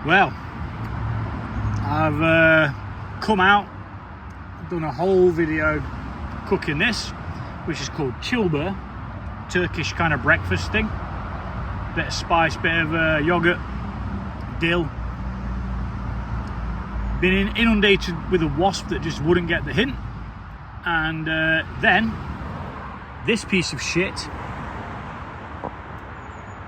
Well, I've come out, done a whole video cooking this, which is called Çilbir, Turkish kind of breakfast thing. Bit of spice, bit of yogurt, dill. Been inundated with a wasp that just wouldn't get the hint. And then this piece of shit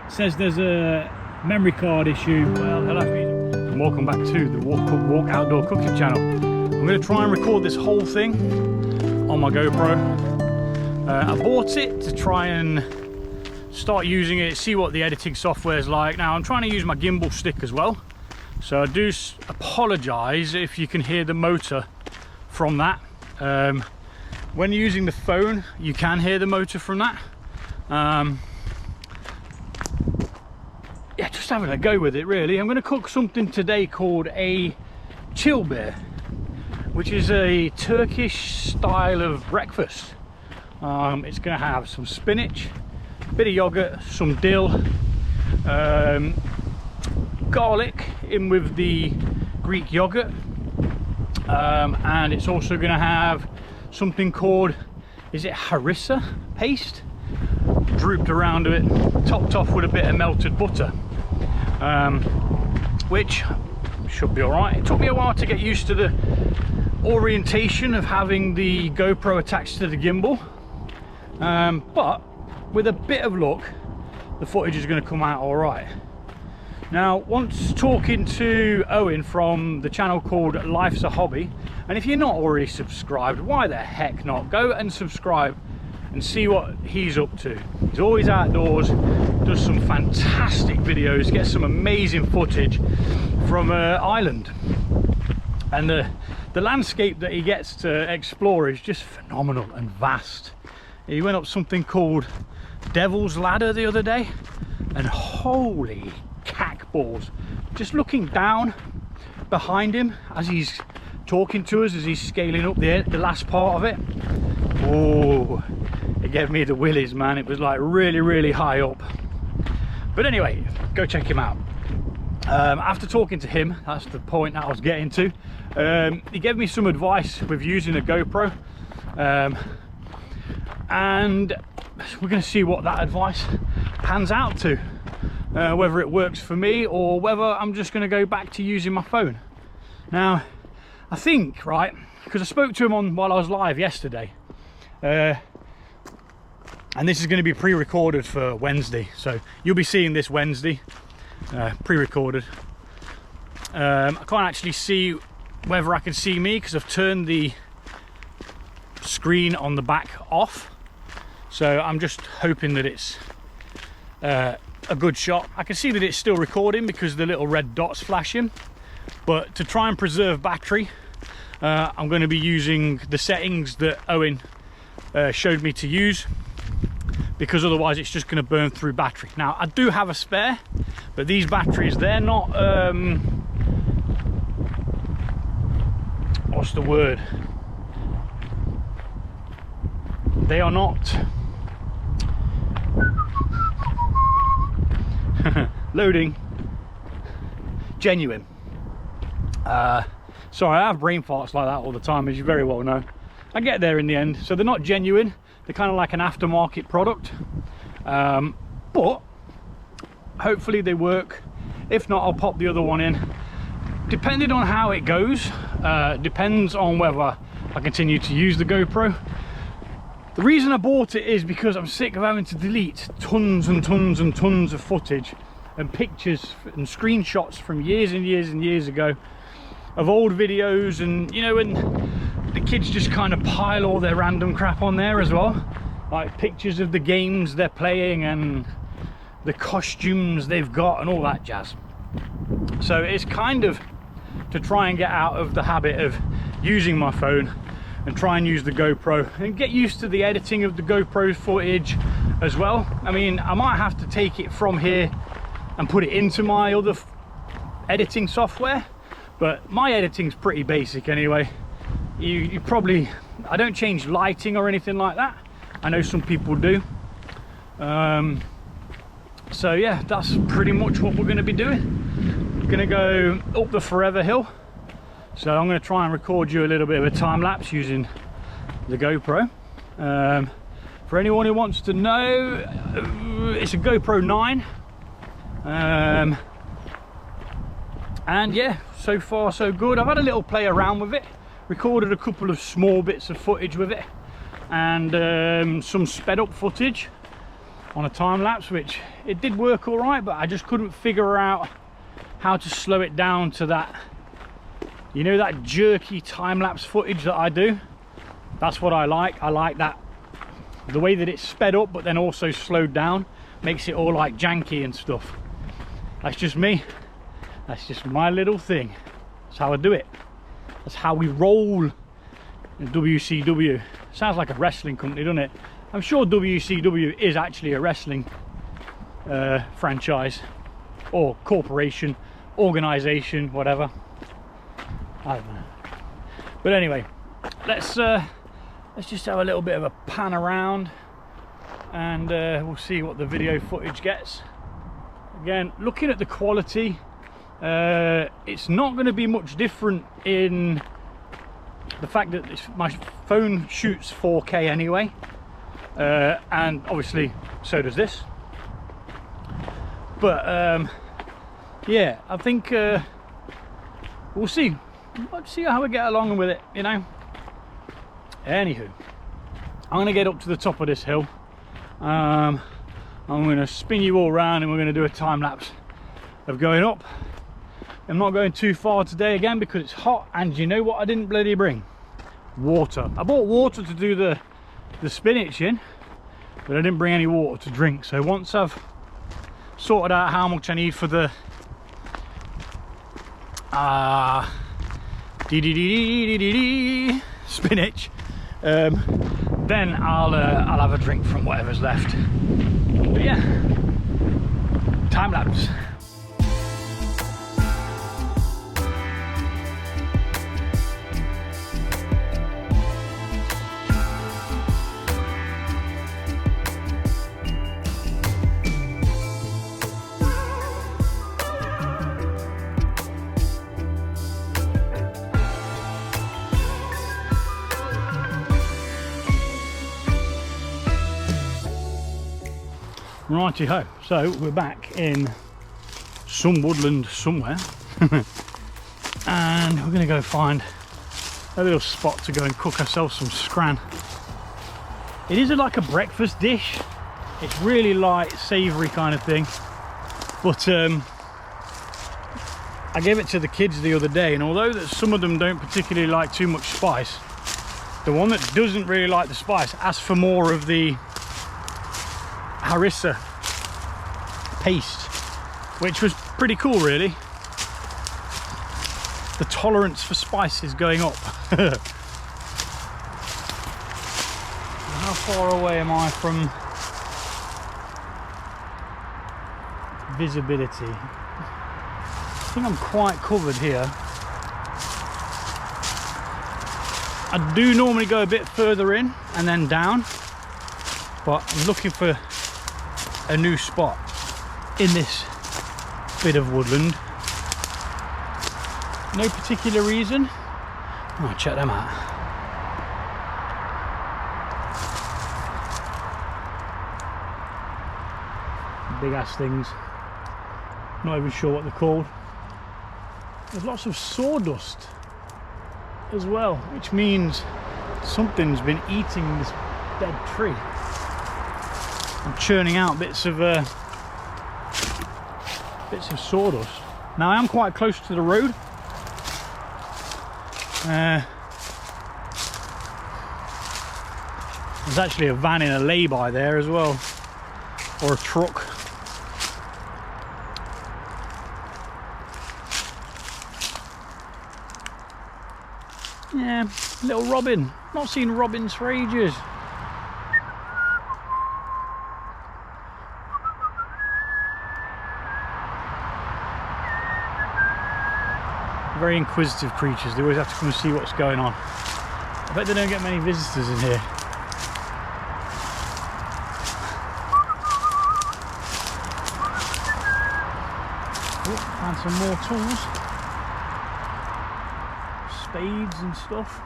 says there's a memory card issue. Well, hello and welcome back to the Walk Outdoor Cooking channel. I'm going to try and record this whole thing on my GoPro. I bought it to try and start using it, see what the editing software is like. Now I'm trying to use my gimbal stick as well, so I do apologise if you can hear the motor from that. When using the phone, you can hear the motor from that. Yeah, just having a go with it really. I'm going to cook something today called a Çilbir, which is a Turkish style of breakfast. It's going to have some spinach, a bit of yogurt, some dill, garlic in with the Greek yogurt, and it's also going to have something called, is it harissa paste, drooped around a bit, topped off with a bit of melted butter, which should be all right. It took me a while to get used to the orientation of having the GoPro attached to the gimbal, but with a bit of luck the footage is going to come out all right. Now, once talking to Owen from the channel called Life's a Hobby, and if you're not already subscribed, why the heck not? Go and subscribe and see what he's up to. He's always outdoors, does some fantastic videos, gets some amazing footage from Ireland, and the landscape that he gets to explore is just phenomenal and vast. He went up something called Devil's Ladder the other day, and holy cack balls, just looking down behind him as he's talking to us, as he's scaling up the last part of it. Oh, it gave me the willies, man. It was like really high up. But anyway, go check him out. After talking to him, that's the point that I was getting to, he gave me some advice with using a GoPro, and we're going to see what that advice pans out to. Whether it works for me or whether I'm just going to go back to using my phone. Now, I think, right, because I spoke to him while I was live yesterday, and this is going to be pre-recorded for Wednesday, so you'll be seeing this Wednesday, pre-recorded. I can't actually see whether I can see me because I've turned the screen on the back off, so I'm just hoping that it's a good shot. I can see that it's still recording because the little red dot's flashing, but to try and preserve battery, I'm going to be using the settings that Owen showed me to use, because otherwise it's just going to burn through battery. Now, I do have a spare, but these batteries, they're not what's the word, they are not loading genuine. Sorry, I have brain farts like that all the time, as you very well know. I get there in the end. So they're not genuine, they're kind of like an aftermarket product, but hopefully they work. If not, I'll pop the other one in, depending on how it goes. Depends on whether I continue to use the GoPro. The reason I bought it is because I'm sick of having to delete tons and tons and tons of footage and pictures and screenshots from years and years and years ago of old videos, and you know, when the kids just kind of pile all their random crap on there as well, like pictures of the games they're playing and the costumes they've got and all that jazz. So it's kind of to try and get out of the habit of using my phone and try and use the GoPro and get used to the editing of the GoPro footage as well. I mean, I might have to take it from here and put it into my other editing software, but my editing's pretty basic anyway. You probably, I don't change lighting or anything like that. I know some people do. So yeah, that's pretty much what we're going to be doing. Gonna go up the Forever Hill. So I'm gonna try and record you a little bit of a time lapse using the GoPro. For anyone who wants to know, it's a GoPro 9. And yeah, so far so good. I've had a little play around with it, recorded a couple of small bits of footage with it, and some sped up footage on a time lapse, which it did work all right, but I just couldn't figure out how to slow it down to that, you know, that jerky time lapse footage that I do. That's what I like. I like that, the way that it's sped up but then also slowed down, makes it all like janky and stuff. That's just me. That's just my little thing. That's how I do it. That's how we roll in WCW. Sounds like a wrestling company, doesn't it? I'm sure WCW is actually a wrestling franchise or corporation, organization, whatever. I don't know. But anyway, let's just have a little bit of a pan around, and we'll see what the video footage gets. Again, looking at the quality, it's not going to be much different in the fact that my phone shoots 4K anyway, and obviously so does this. But yeah, I think we'll see. Let's see how we get along with it, you know. Anywho, I'm going to get up to the top of this hill. I'm going to spin you all around, and we're going to do a time lapse of going up. I'm not going too far today again because it's hot, and you know what I didn't bloody bring? Water. I bought water to do the spinach in, but I didn't bring any water to drink. So once I've sorted out how much I need for the spinach, then I'll have a drink from whatever's left. But yeah, time lapse. Righty ho, so we're back in some woodland somewhere and we're gonna go find a little spot to go and cook ourselves some scran. It is like a breakfast dish. It's really light, savoury kind of thing, but I gave it to the kids the other day, and although that some of them don't particularly like too much spice, the one that doesn't really like the spice asked for more of the harissa paste, which was pretty cool really. The tolerance for spice is going up. How far away am I from visibility? I think I'm quite covered here. I do normally go a bit further in and then down, but I'm looking for a new spot in this bit of woodland. No particular reason. Oh, check them out. Big ass things. Not even sure what they're called. There's lots of sawdust as well, which means something's been eating this dead tree and churning out bits of sawdust. Now I am quite close to the road. There's actually a van in a lay-by there as well, or a truck. Yeah, little robin. Not seen robins for ages. Very inquisitive creatures. They always have to come and see what's going on. I bet they don't get many visitors in here. Oh, found some more tools, spades and stuff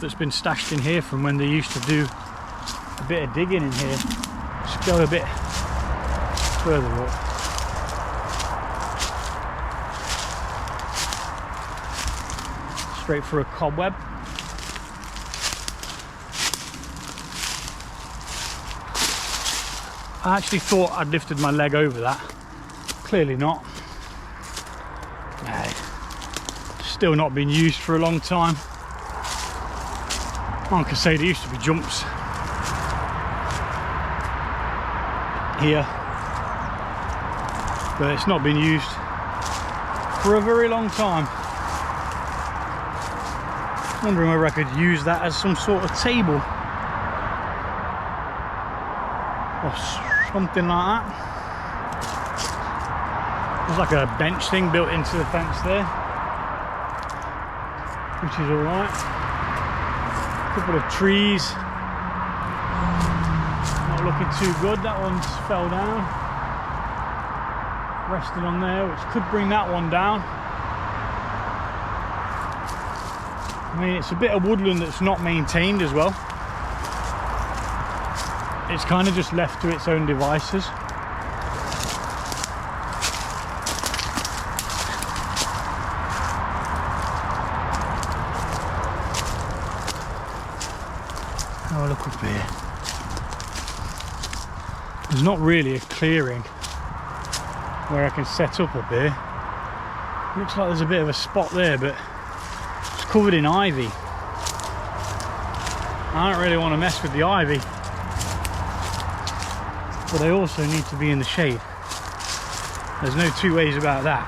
that's been stashed in here from when they used to do a bit of digging in here. Just go a bit further up. Straight for a cobweb. I actually thought I'd lifted my leg over that. Clearly not. No. Still not been used for a long time. Like I say, there used to be jumps here, but it's not been used for a very long time. Wondering whether I could use that as some sort of table or something like that. There's like a bench thing built into the fence there, which is alright. A couple of trees not looking too good. That one's fell down, resting on there, which could bring that one down. I mean, it's a bit of woodland that's not maintained as well. It's kind of just left to its own devices. Oh, look up here. There's not really a clearing where I can set up here. Looks like there's a bit of a spot there, but it's covered in ivy. I don't really want to mess with the ivy, but I also need to be in the shade. There's no two ways about that.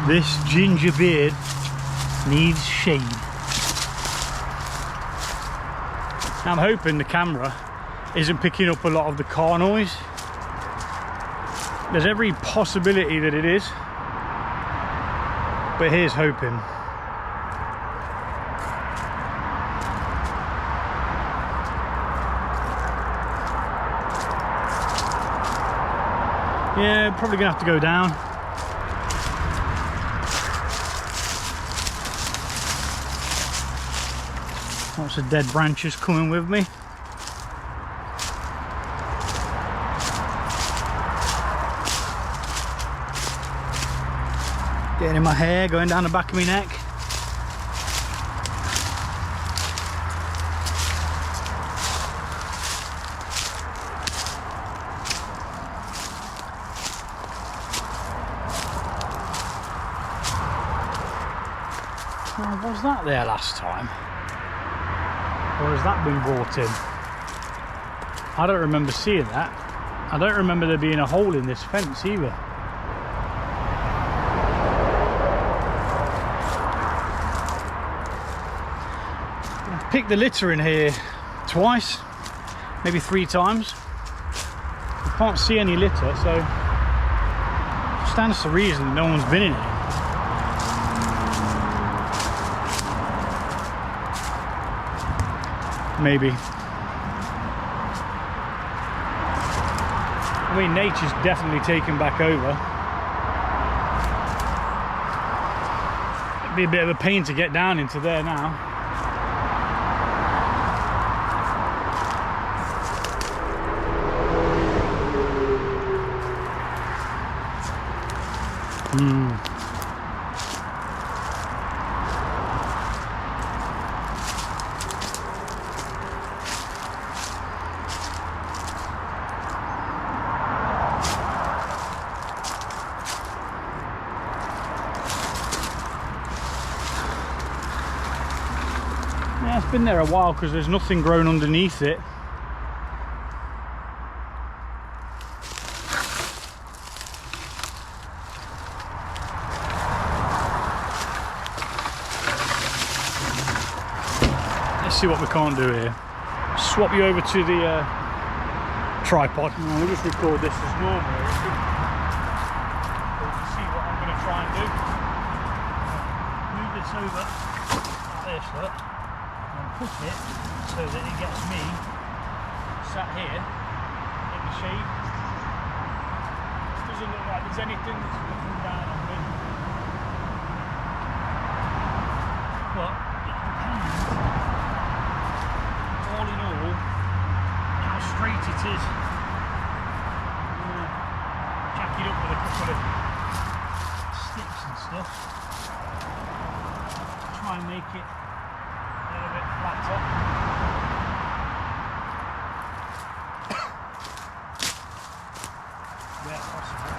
This ginger beard needs shade. I'm hoping the camera isn't picking up a lot of the car noise. There's every possibility that it is, but here's hoping. Yeah, probably gonna have to go down. Lots of dead branches coming with me. Getting in my hair, going down the back of my neck. Was that there last time? Or has that been brought in? I don't remember seeing that. I don't remember there being a hole in this fence either. I've picked the litter in here twice, maybe 3 times. I can't see any litter, so it stands to reason no one's been in it. Maybe. I mean, nature's definitely taken back over. It'd be a bit of a pain to get down into there now. Yeah, it's been there a while because there's nothing grown underneath it. Let's see what we can't do here. Swap you over to the tripod. Now, we'll just record this as normal. So you can see what I'm going to try and do. Move this over like this, look. And put it so that it gets me sat here in the shade. there's anything that's going to come down on me. But it depends, all in all, how straight it is. Jack it up with a couple of sticks and stuff. Try and make it a little bit flatter. Where possible.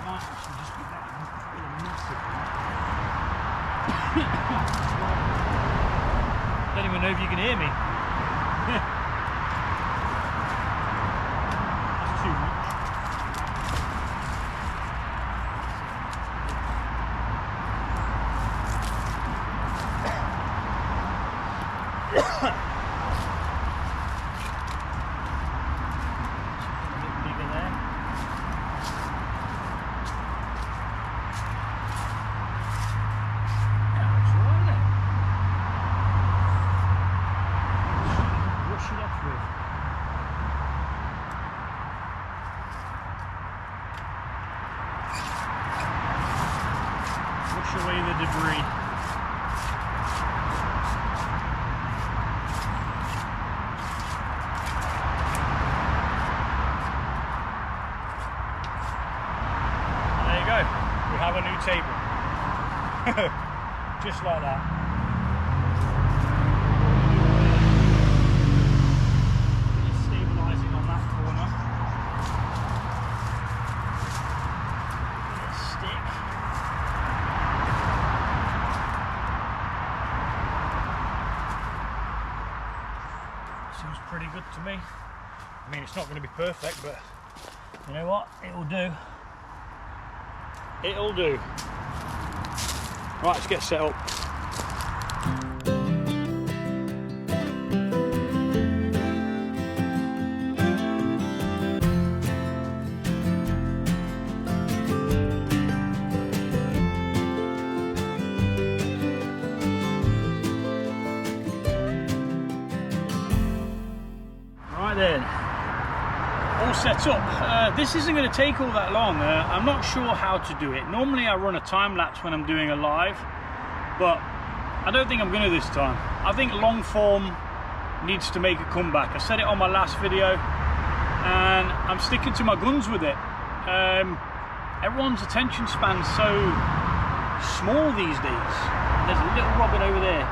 Might actually just be better with a massive one. Don't even know if you can hear me. That's too much. Away the debris. There you go. We have a new table. Just like that. Just stabilising on that corner. Stick. Seems pretty good to me. I mean, it's not going to be perfect, but you know what? It'll do. It'll do. Right, let's get set up. Then all set up. This isn't going to take all that long. I'm not sure how to do it. Normally I run a time lapse when I'm doing a live, but I don't think I'm going to this time. I think long form needs to make a comeback. I said it on my last video and I'm sticking to my guns with it. Everyone's attention span's so small these days. There's a little robin over there.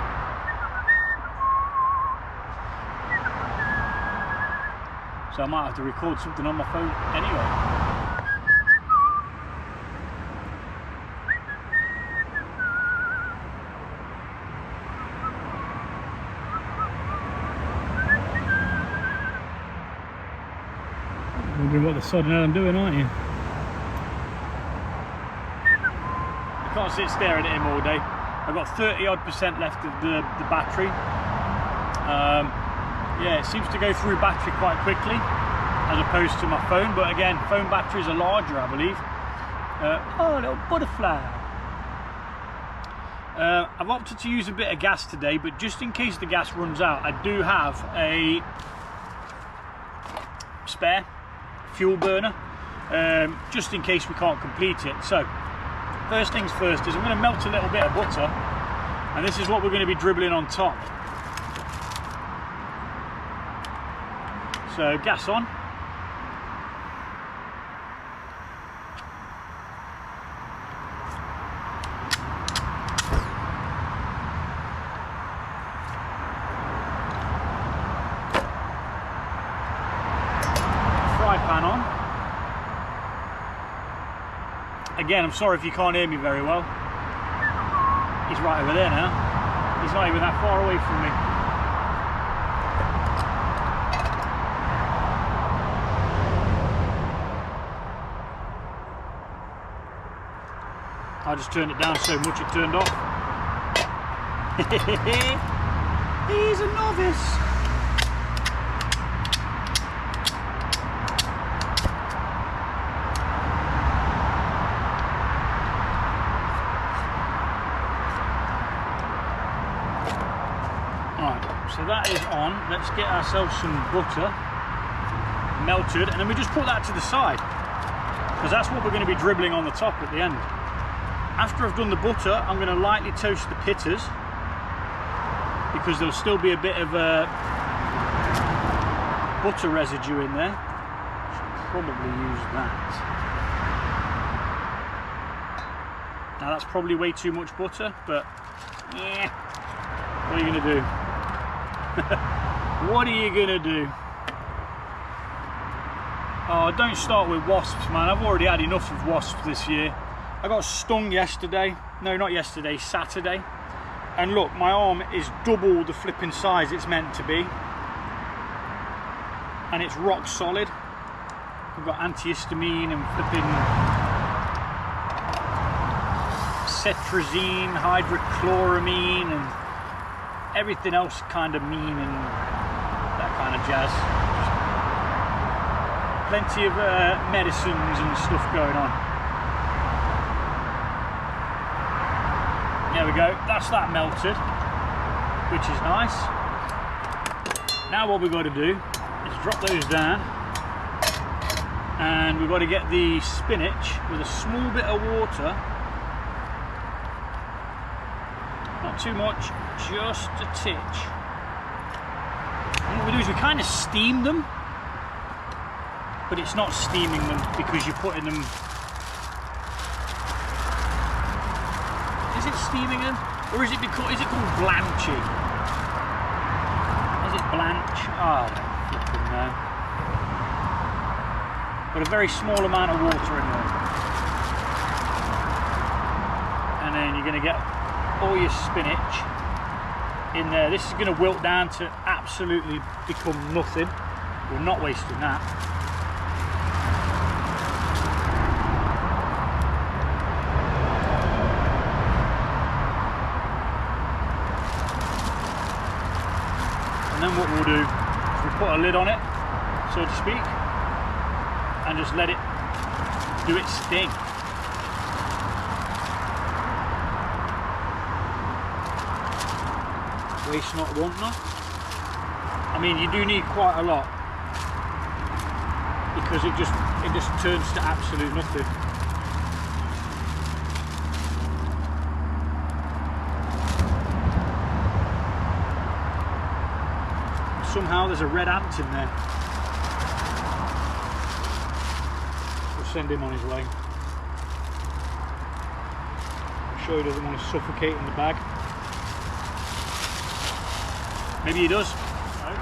So I might have to record something on my phone anyway. Wondering what the sod I'm doing, aren't you? You can't sit staring at him all day. I've got 30% left of the battery. Yeah, it seems to go through battery quite quickly as opposed to my phone, but again, phone batteries are larger, I believe. Oh, a little butterfly. I've opted to use a bit of gas today, but just in case the gas runs out, I do have a spare fuel burner, just in case we can't complete it. So, first things first is I'm going to melt a little bit of butter, and this is what we're going to be dribbling on top. So gas on. Fry pan on. Again, I'm sorry if you can't hear me very well. He's right over there now. He's not even that far away from me. I just turned it down so much it turned off. He's a novice. Alright, so that is on. Let's get ourselves some butter melted and then we just put that to the side. because that's what we're going to be dribbling on the top at the end. After I've done the butter, I'm going to lightly toast the pitters, because there'll still be a bit of butter residue in there. Should probably use that. Now that's probably way too much butter, but yeah, what are you going to do? What are you going to do? Oh, don't start with wasps, man. I've already had enough of wasps this year. I got stung yesterday. No, not yesterday, Saturday. And look, my arm is double the flipping size it's meant to be. And it's rock solid. I've got antihistamine and flipping cetrazine, hydrochloramine, and everything else kind of mean and that kind of jazz. Plenty of medicines and stuff going on. There we go, that's that melted, which is nice. Now what we've got to do is drop those down, and we've got to get the spinach with a small bit of water, not too much, just a titch. And what we do is we kind of steam them, but it's not steaming them because you're putting them. Is it steaming them, or is it called blanching? Is it blanch? Oh, I don't flipping know. But a very small amount of water in there, and then you're going to get all your spinach in there. This is going to wilt down to absolutely become nothing. We're not wasting that. And then what we'll do is we'll put a lid on it, so to speak, and just let it do its thing. Waste not, want not. I mean, you do need quite a lot, because it just turns to absolute nothing. Somehow there's a red ant in there. We'll send him on his way. I'm sure he doesn't want to suffocate in the bag. Maybe he does. I'm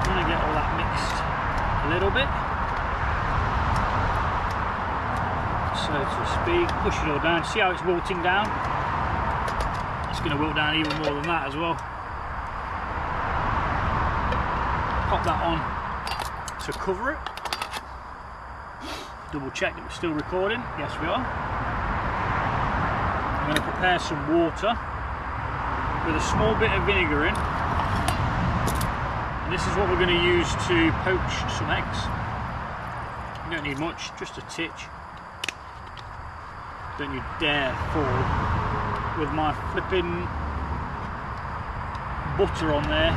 going to get all that mixed a little bit, so to speak. Push it all down. See how it's wilting down? It's going to wilt down even more than that as well. Pop that on to cover it. Double check that we're still recording. Yes, we are. I'm going to prepare some water with a small bit of vinegar in. And this is what we're going to use to poach some eggs. You don't need much, just a titch. Don't you dare fall with my flipping butter on there.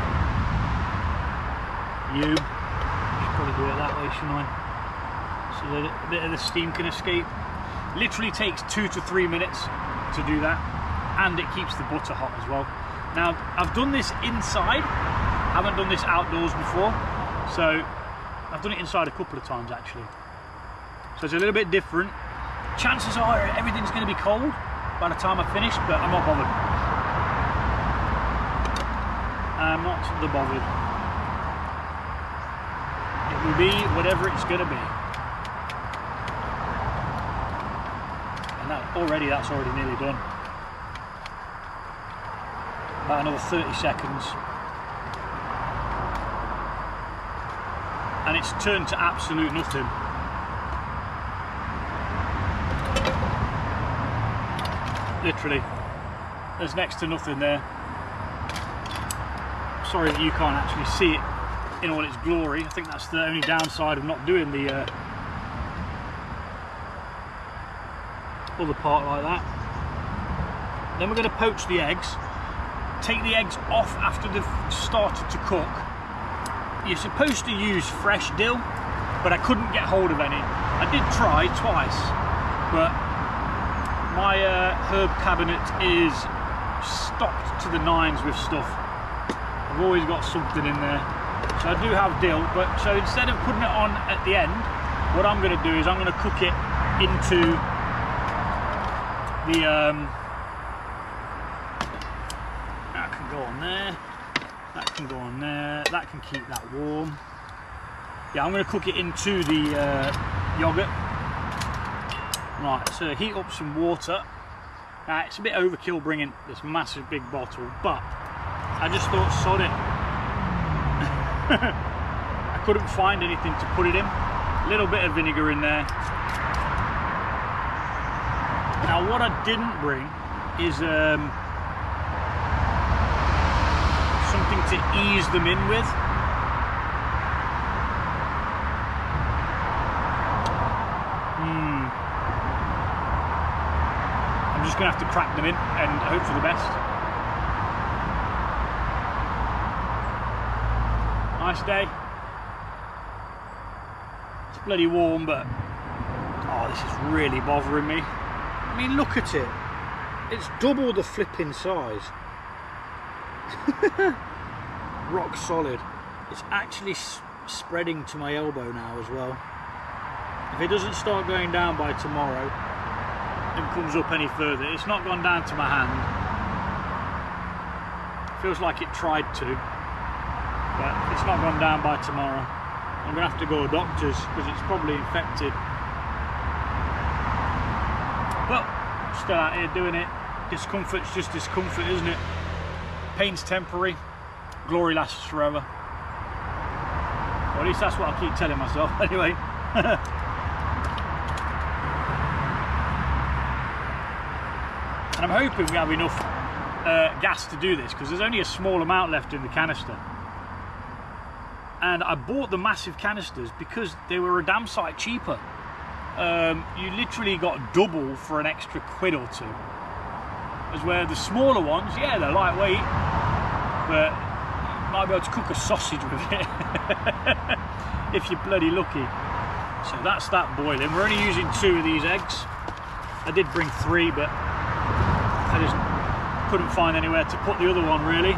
You should probably do it that way, shouldn't I? So that a bit of the steam can escape. Literally takes 2 to 3 minutes to do that, and it keeps the butter hot as well. Now, I've done this inside. I haven't done this outdoors before, so I've done it inside a couple of times actually. So it's a little bit different. Chances are everything's going to be cold by the time I finish, but I'm not bothered. I'm not bothered. It will be whatever it's going to be. And that's already nearly done. About another 30 seconds. And it's turned to absolute nothing. Literally, there's next to nothing there. Sorry that you can't actually see it in all its glory. I think that's the only downside of not doing the other part like that. Then we're going to poach the eggs. Take the eggs off after they've started to cook. You're supposed to use fresh dill, but I couldn't get hold of any. I did try twice, but my herb cabinet is stocked to the nines with stuff. I've always got something in there. So I do have dill, but so instead of putting it on at the end, what I'm going to do is I'm going to cook it into the that can go on there, that can go on there, that can keep that warm. Yeah, I'm going to cook it into the yogurt. Right, so heat up some water. Now it's a bit overkill bringing this massive big bottle, but I just thought, sod it. I couldn't find anything to put it in. A little bit of vinegar in there. Now what I didn't bring is something to ease them in with. I'm just going to have to crack them in and hope for the best. Nice day. It's bloody warm, but oh, this is really bothering me. I mean, look at it. It's double the flipping size. Rock solid. It's actually spreading to my elbow now as well. If it doesn't start going down by tomorrow and comes up any further, it's not gone down to my hand. Feels like it tried to, but it's not gone down by tomorrow. I'm gonna have to go to doctors because it's probably infected. But still out here doing it. Discomfort's just discomfort, isn't it? Pain's temporary, glory lasts forever. Or at least that's what I keep telling myself anyway. And I'm hoping we have enough gas to do this, because there's only a small amount left in the canister. And I bought the massive canisters because they were a damn sight cheaper. You literally got double for an extra quid or two. As where the smaller ones, yeah, they're lightweight, but you might be able to cook a sausage with it if you're bloody lucky. So that's that boiling. We're only using 2 of these eggs. I did bring 3, but I just couldn't find anywhere to put the other one, really.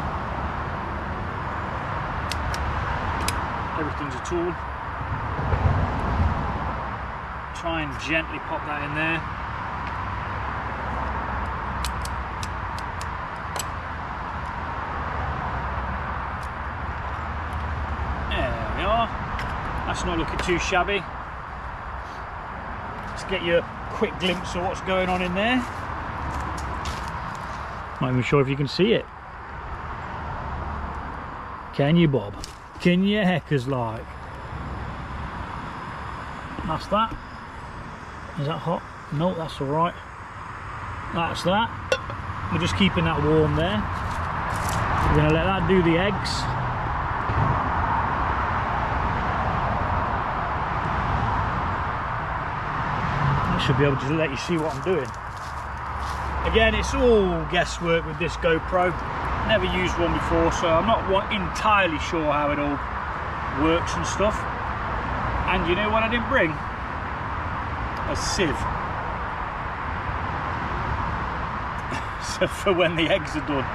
Everything's a tool. Try and gently pop that in there. There we are. That's not looking too shabby. Let's get you a quick glimpse of what's going on in there. Not even sure if you can see it. Can you, Bob? Can you, heckers like? That's that. Is that hot? No, that's all right. That's that. We're just keeping that warm there. We're going to let that do the eggs. I should be able to let you see what I'm doing. Again, it's all guesswork with this GoPro. Never used one before, so I'm not entirely sure how it all works and stuff. And you know what I didn't bring? A sieve. So for when the eggs are done.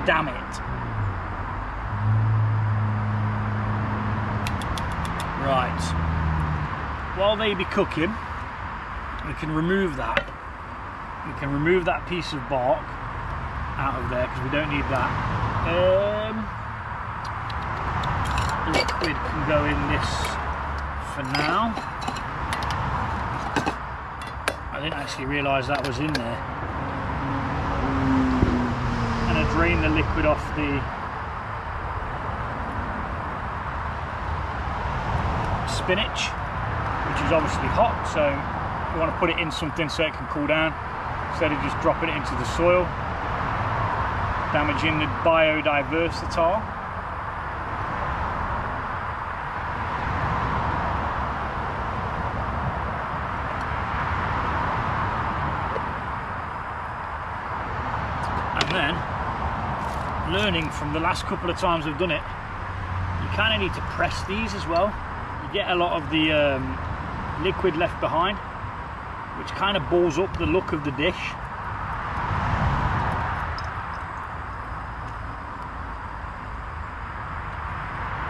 Damn it. Right. While they be cooking, we can remove that. We can remove that piece of bark out of there because we don't need that. Liquid can go in this for now. I didn't actually realise that was in there. And I drain the liquid off the spinach, which is obviously hot, so we want to put it in something so it can cool down instead of just dropping it into the soil, damaging the biodiversity. And then learning from the last couple of times I've done it, you kind of need to press these as well. You get a lot of the liquid left behind, which kind of balls up the look of the dish.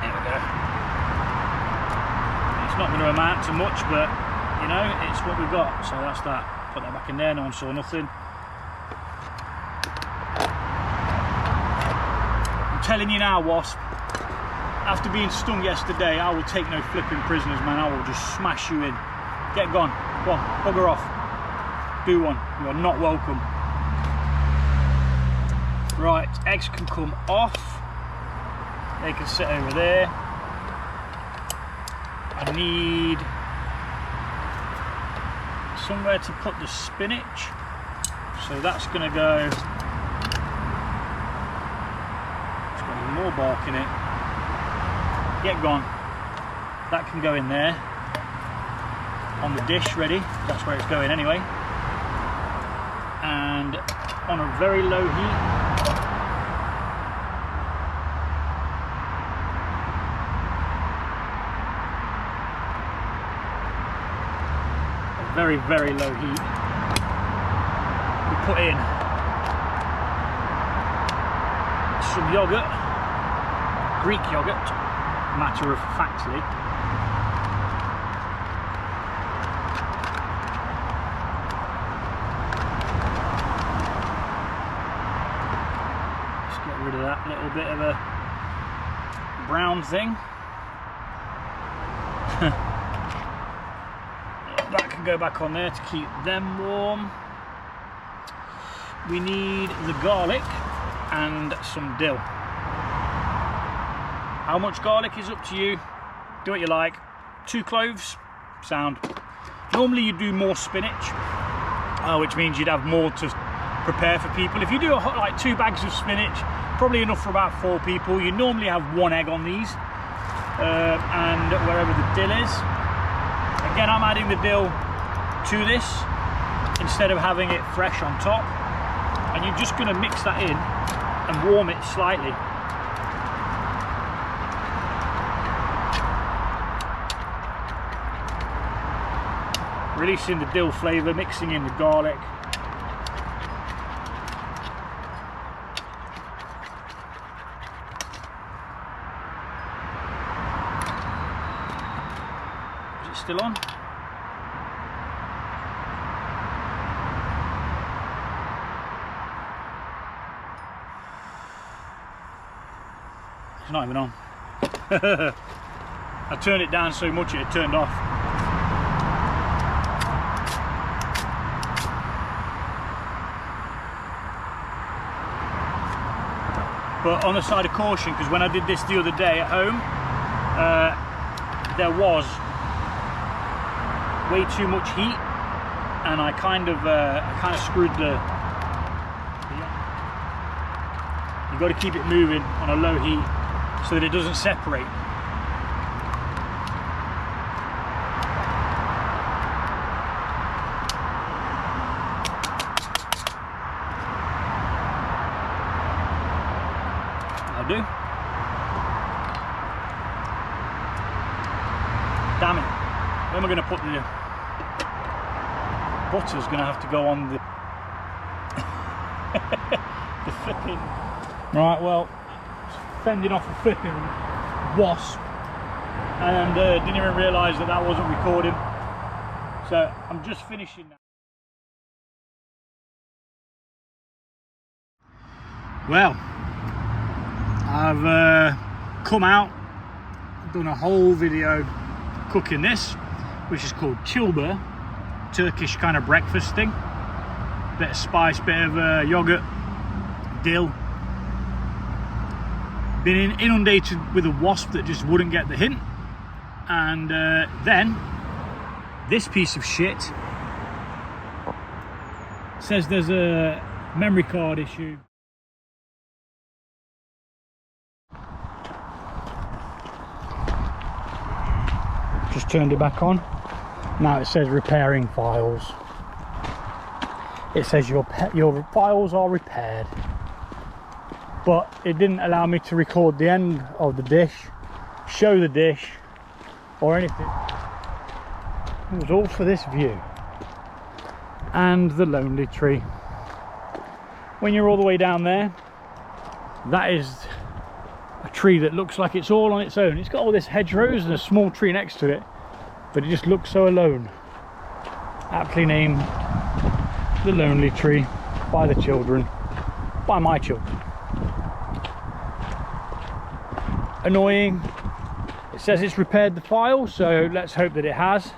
There we go. It's not going to amount to much, but you know, it's what we've got. So that's that. Put that back in there, no one saw nothing. I'm telling you now, Wasp, after being stung yesterday, I will take no flipping prisoners, man. I will just smash you in. Get gone. Go on, bugger off. Do one. You are not welcome. Right, eggs can come off. They can sit over there. I need somewhere to put the spinach. So that's going to go... It's got even more bark in it. Get gone. That can go in there. On the dish, ready. That's where it's going anyway. And on a very low heat. A very, very low heat. We put in some yogurt, Greek yogurt, matter of factly. Rid of that little bit of a brown thing. That can go back on there to keep them warm. We need the garlic and some dill. How much garlic is up to you, do what you like. 2 cloves, sound. Normally you do more spinach, which means you'd have more to prepare for people. If you do like 2 bags of spinach, probably enough for about 4 people. You normally have 1 egg on these, and wherever the dill is. Again, I'm adding the dill to this instead of having it fresh on top, and you're just going to mix that in and warm it slightly. Releasing the dill flavour, mixing in the garlic. Still on. It's not even on. I turned it down so much it had turned off. But on the side of caution, because when I did this the other day at home, there was way too much heat, and I kind of screwed the. You've got to keep it moving on a low heat so that it doesn't separate. That'll do. Damn it. Where am I going to put the butter's going to have to go on the the flipping. Right, well, fending off a flipping wasp, and didn't even realise that wasn't recording. So I'm just finishing now. Well, I've come out, done a whole video cooking this, which is called Çilbir, Turkish kind of breakfast thing. Bit of spice, bit of yogurt, dill. Been inundated with a wasp that just wouldn't get the hint, and then this piece of shit says there's a memory card issue. Just turned it back on. Now it says repairing files. It says your files are repaired. but it didn't allow me to record the end of the dish, show the dish or anything. It was all for this view and the lonely tree. When you're all the way down there, that is a tree that looks like it's all on its own. It's got all this hedgerows and a small tree next to it, but it just looks so alone. Aptly named the lonely tree by the children, by my children. Annoying. It says it's repaired the file, so let's hope that it has.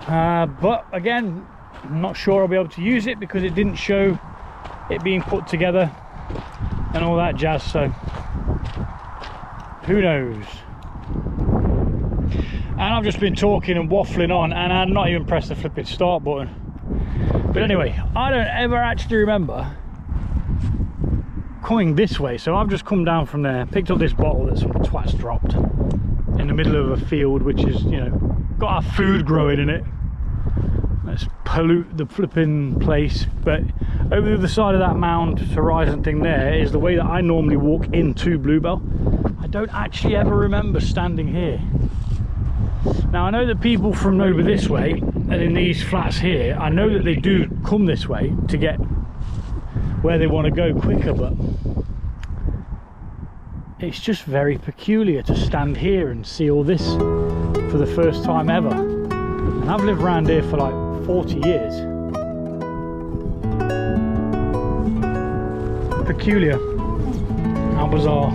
But again, I'm not sure I'll be able to use it because it didn't show it being put together and all that jazz, so who knows. And I've just been talking and waffling on, and I've not even pressed the flipping start button. But anyway, I don't ever actually remember coming this way, so I've just come down from there, picked up this bottle that some twats dropped in the middle of a field, which is, you know, got our food growing in it. Let's pollute the flipping place. But over the other side of that mound horizon thing there is the way that I normally walk into Bluebell. I don't actually ever remember standing here. Now I know that people from over this way and in these flats here, I know that they do come this way to get where they want to go quicker, but it's just very peculiar to stand here and see all this for the first time ever. And I've lived around here for like 40 years. Peculiar. How bizarre.